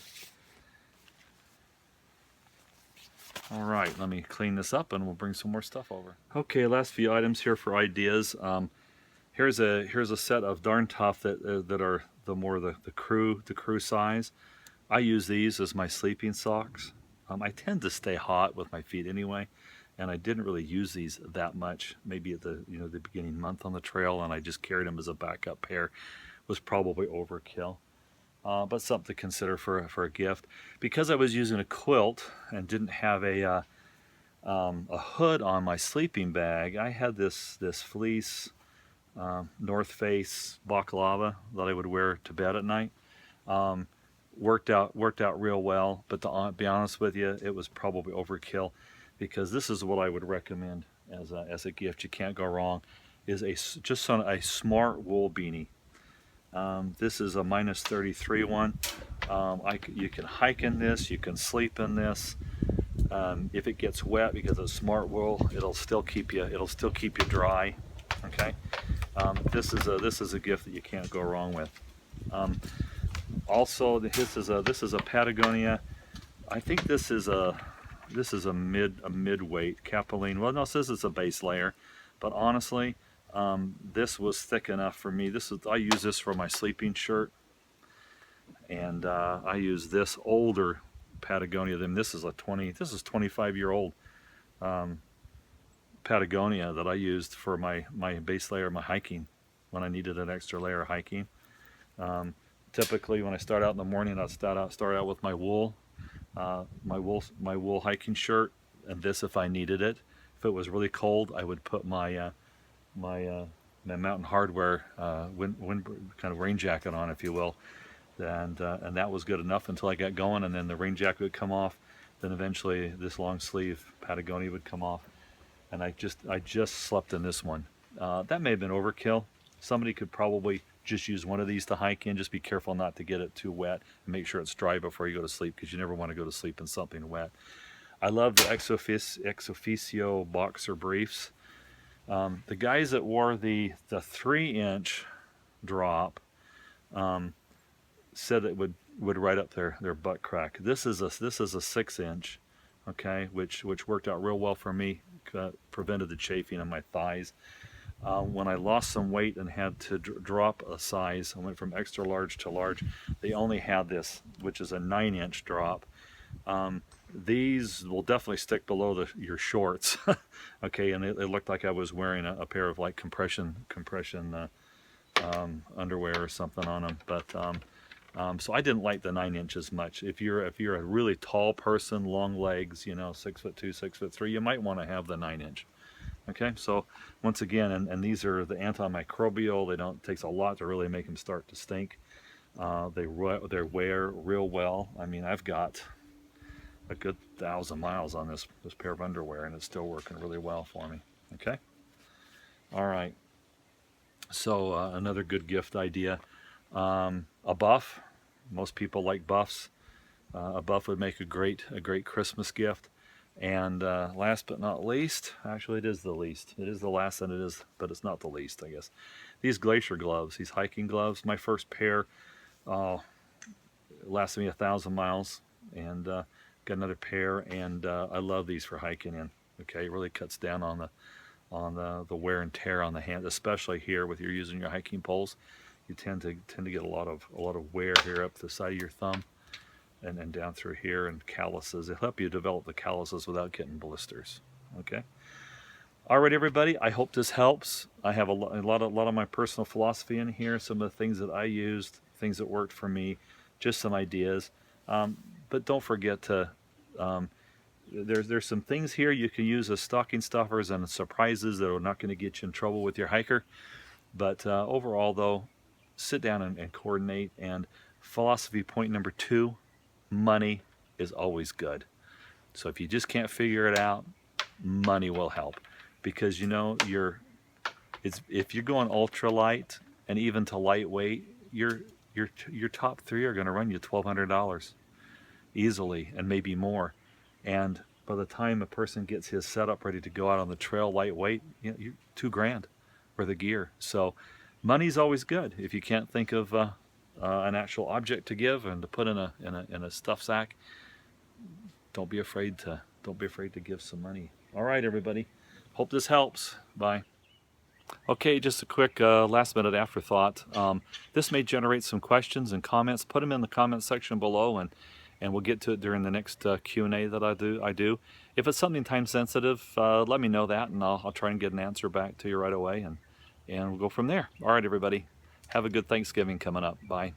All right, let me clean this up and we'll bring some more stuff over. Okay, last few items here for ideas. Here's a set of Darn Tough that are the crew size. I use these as my sleeping socks. I tend to stay hot with my feet anyway, and I didn't really use these that much. Maybe at the beginning month on the trail, and I just carried them as a backup pair. Was probably overkill. But something to consider for a gift. Because I was using a quilt and didn't have a hood on my sleeping bag, I had this fleece North Face balaclava that I would wear to bed at night. Worked out real well, but to be honest with you, it was probably overkill, because this is what I would recommend as a gift. You can't go wrong. Is just on a smart wool beanie. This is a -33 one. You can hike in this, you can sleep in this. If it gets wet, because it's smart wool, it'll still keep you dry. Okay. This is a gift that you can't go wrong with. Also, this is a Patagonia. I think this is a mid-weight capilene. Well, no, it says it's a base layer, but honestly, this was thick enough for me. I use this for my sleeping shirt, and I use this older Patagonia than this is 25-year-old Patagonia that I used for my base layer, my hiking, when I needed an extra layer of hiking. Typically, when I start out in the morning, I'll start out with my wool hiking shirt, and this if I needed it. If it was really cold, I would put my Mountain Hardwear kind of rain jacket on, if you will, and that was good enough until I got going, and then the rain jacket would come off. Then eventually this long sleeve Patagonia would come off, and I just slept in this one. That may have been overkill. Somebody could probably just use one of these to hike in. Just be careful not to get it too wet, and make sure it's dry before you go to sleep, because you never want to go to sleep in something wet. I love the Ex Officio boxer briefs. The guys that wore the 3-inch drop said it would right up their butt crack. This is a 6-inch, okay, which worked out real well for me. Prevented the chafing in my thighs. When I lost some weight and had to drop a size, I went from extra large to large. They only had this, which is a 9-inch drop. These will definitely stick below your shorts, okay, and it looked like I was wearing a pair of like compression underwear or something on them. But so I didn't like the 9 inches much. If you're a really tall person, long legs, 6'2", 6'3", you might want to have the 9-inch. Okay, so once again, and these are the antimicrobial. They don't. It takes a lot to really make them start to stink. They wear real well. I mean, I've got a good 1,000 miles on this pair of underwear, and it's still working really well for me. Okay. All right. So another good gift idea, a buff. Most people like buffs. A buff would make a great Christmas gift. And last but not least, actually it is the least. It is the last, and it is, but it's not the least, I guess. These glacier gloves, these hiking gloves. My first pair lasted me 1,000 miles, and got another pair, and I love these for hiking in. Okay, it really cuts down on the wear and tear on the hand, especially here with you're using your hiking poles. You tend to get a lot of wear here up the side of your thumb, and down through here, and calluses. It'll help you develop the calluses without getting blisters. Okay. All right, everybody. I hope this helps. I have a lot of my personal philosophy in here. Some of the things that I used, things that worked for me, just some ideas. But don't forget to. There's some things here you can use as stocking stuffers and surprises that are not going to get you in trouble with your hiker. But overall, though, sit down and coordinate. And philosophy point number 2, money is always good. So if you just can't figure it out, money will help. Because if you're going ultralight and even to lightweight, your top 3 are going to run you $1,200 easily, and maybe more. And by the time a person gets his setup ready to go out on the trail lightweight, you're $2,000 worth of gear. So money's always good. If you can't think of an actual object to give and to put in a stuff sack, don't be afraid to give some money. All right, everybody. Hope this helps. Bye. Okay, just a quick last-minute afterthought. This may generate some questions and comments. Put them in the comment section below, and we'll get to it during the next Q&A that I do. If it's something time-sensitive, let me know that, and I'll try and get an answer back to you right away, and we'll go from there. All right, everybody. Have a good Thanksgiving coming up. Bye.